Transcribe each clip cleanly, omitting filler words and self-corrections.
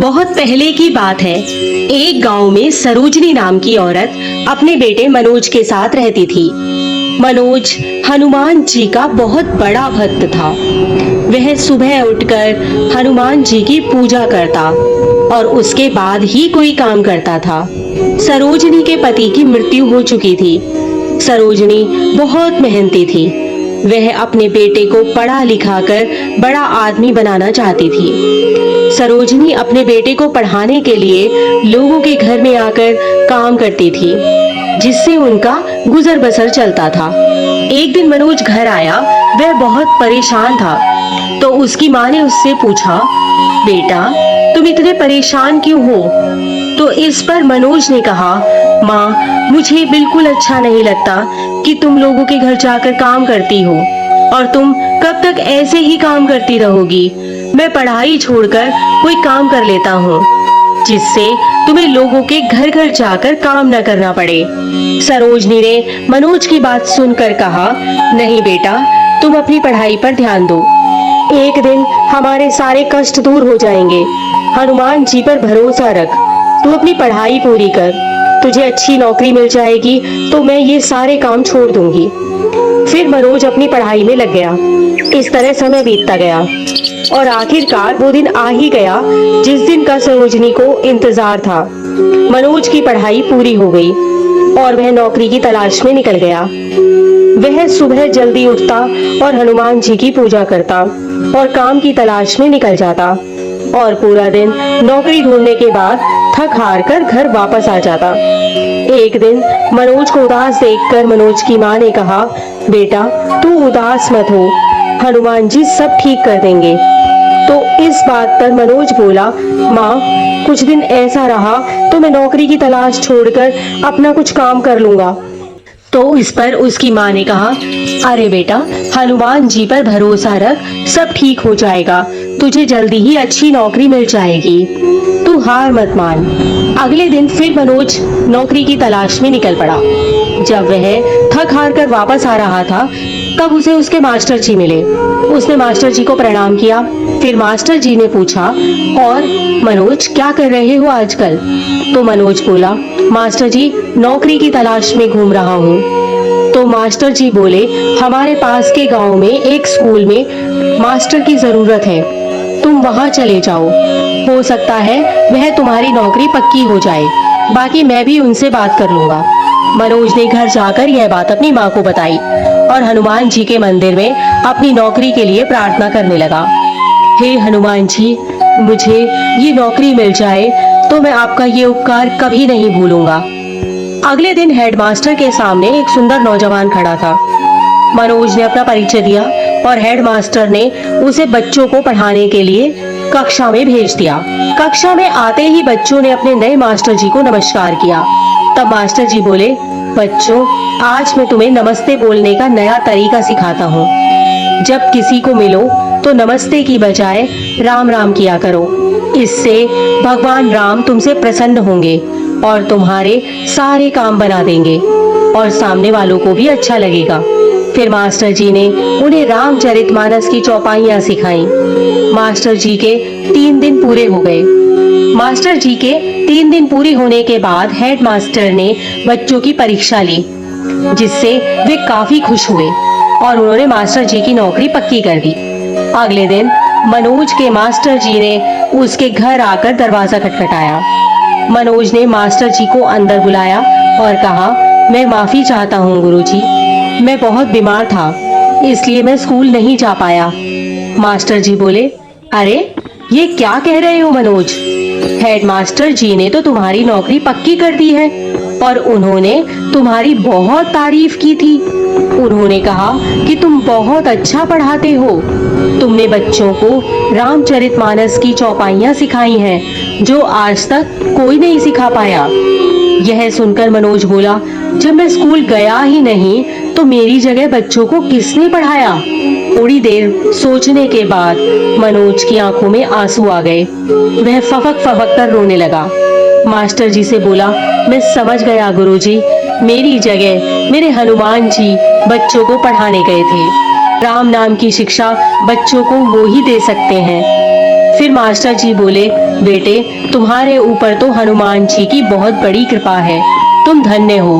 बहुत पहले की बात है। एक गांव में सरोजनी नाम की औरत अपने बेटे मनोज के साथ रहती थी। मनोज हनुमान जी का बहुत बड़ा भक्त था। वह सुबह उठकर हनुमान जी की पूजा करता और उसके बाद ही कोई काम करता था। सरोजनी के पति की मृत्यु हो चुकी थी। सरोजनी बहुत मेहनती थी। वह अपने बेटे को पढ़ा लिखा कर बड़ा आदमी बनाना चाहती थी। सरोजनी अपने बेटे को पढ़ाने के लिए लोगों के घर में आकर काम करती थी, जिससे उनका गुजर बसर चलता था। एक दिन मनोज घर आया। वह बहुत परेशान था, तो उसकी माँ ने उससे पूछा, बेटा तुम इतने परेशान क्यों हो? तो इस पर मनोज ने कहा, माँ मुझे बिल्कुल अच्छा नहीं लगता कि तुम लोगों के घर जाकर काम करती हो, और तुम कब तक ऐसे ही काम करती रहोगी? मैं पढ़ाई छोड़कर कोई काम कर लेता हूँ, जिससे तुम्हें लोगों के घर घर जाकर काम न करना पड़े। सरोजनी ने मनोज की बात सुनकर कहा, नहीं बेटा, तुम अपनी पढ़ाई पर ध्यान दो। एक दिन हमारे सारे कष्ट दूर हो जाएंगे। हनुमान जी पर भरोसा रख। तू अपनी पढ़ाई पूरी कर। तुझे अच्छी नौकरी मिल जाएगी तो मैं ये सारे काम छोड़ दूंगी। फिर मनोज अपनी पढ़ाई में लग गया। इस तरह समय बीतता गया और आखिरकार वो दिन आ ही गया जिस दिन का सरोजनी को इंतजार था। मनोज की पढ़ाई पूरी हो गई और वह नौकरी की तलाश में निकल गया। वह सुबह जल्दी उठता और हनुमान जी की पूजा करता और काम की तलाश में निकल जाता, और पूरा दिन नौकरी ढूंढने के बाद थक हार कर घर वापस आ जाता। एक दिन मनोज को उदास देखकर मनोज की माँ ने कहा, बेटा तू उदास मत हो, हनुमान जी सब ठीक कर देंगे। तो इस बात पर मनोज बोला, माँ कुछ दिन ऐसा रहा तो मैं नौकरी की तलाश छोड़कर अपना कुछ काम कर लूंगा। तो इस पर उसकी माँ ने कहा, अरे बेटा हनुमान जी पर भरोसा रख, सब ठीक हो जाएगा। तुझे जल्दी ही अच्छी नौकरी मिल जाएगी। तू हार मत मान। अगले दिन फिर मनोज नौकरी की तलाश में निकल पड़ा। जब वह थक हार कर वापस आ रहा था, तब उसे उसके मास्टर जी मिले। उसने मास्टर जी को प्रणाम किया। फिर मास्टर जी ने पूछा, और मनोज क्या कर रहे हो आजकल? तो मनोज बोला, मास्टर जी नौकरी की तलाश में घूम रहा हूँ। तो मास्टर जी बोले, हमारे पास के गांव में एक स्कूल में मास्टर की जरूरत है, तुम वहां चले जाओ। हो सकता है वह तुम्हारी नौकरी पक्की हो जाए, बाकी मैं भी उनसे बात कर लूंगा। मनोज ने घर जाकर यह बात अपनी माँ को बताई और हनुमान जी के मंदिर में अपनी नौकरी के लिए प्रार्थना करने लगा। हे हनुमान जी, मुझे ये नौकरी मिल जाए तो मैं आपका ये उपकार कभी नहीं भूलूंगा। अगले दिन हेडमास्टर के सामने एक सुंदर नौजवान खड़ा था। मनोज ने अपना परिचय दिया और हेडमास्टर ने उसे बच्चों को पढ़ाने के लिए कक्षा में भेज दिया। कक्षा में आते ही बच्चों ने अपने नए मास्टर जी को नमस्कार किया। तब मास्टर जी बोले, बच्चों आज मैं तुम्हें नमस्ते बोलने का नया तरीका सिखाता हूँ। जब किसी को मिलो तो नमस्ते की बजाय राम राम किया करो। इससे भगवान राम तुमसे प्रसन्न होंगे और तुम्हारे सारे काम बना देंगे और सामने वालों को भी अच्छा लगेगा। फिर मास्टर जी ने उन्हें रामचरितमानस की चौपाइयाँ सिखाई। मास्टर जी के 3 दिन पूरे हो गए। मास्टर जी के 3 दिन पूरे होने के बाद हेड मास्टर ने बच्चों की परीक्षा ली, जिससे वे काफी खुश हुए और उन्होंने मास्टर जी की नौकरी पक्की कर दी। अगले दिन मनोज के मास्टर जी ने उसके घर आकर दरवाजा खटखटाया। मनोज ने मास्टर जी को अंदर बुलाया और कहा, मैं माफी चाहता हूँ गुरुजी, मैं बहुत बीमार था इसलिए मैं स्कूल नहीं जा पाया। मास्टर जी बोले, अरे ये क्या कह रहे हो मनोज? हेडमास्टर जी ने तो तुम्हारी नौकरी पक्की कर दी है और उन्होंने तुम्हारी बहुत तारीफ की थी। उन्होंने कहा कि तुम बहुत अच्छा पढ़ाते हो। तुमने बच्चों को रामचरितमानस की चौपाइयाँ सिखाई हैं जो आज तक कोई नहीं सिखा पाया। यह सुनकर मनोज बोला, जब मैं स्कूल गया ही नहीं तो मेरी जगह बच्चों को किसने पढ़ाया? थोड़ी देर सोचने के बाद मनोज की आंखों में आंसू आ गए। वह फफक फफक कर रोने लगा। मास्टर जी से बोला, मैं समझ गया गुरुजी, मेरी जगह मेरे हनुमान जी बच्चों को पढ़ाने गए थे। राम नाम की शिक्षा बच्चों को वो ही दे सकते हैं। फिर मास्टर जी बोले, बेटे तुम्हारे ऊपर तो हनुमान जी की बहुत बड़ी कृपा है, तुम धन्य हो।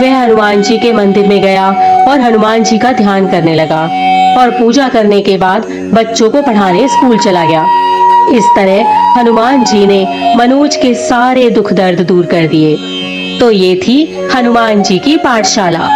वह हनुमान जी के मंदिर में गया और हनुमान जी का ध्यान करने लगा और पूजा करने के बाद बच्चों को पढ़ाने स्कूल चला गया। इस तरह हनुमान जी ने मनोज के सारे दुख दर्द दूर कर दिए। तो ये थी हनुमान जी की पाठशाला।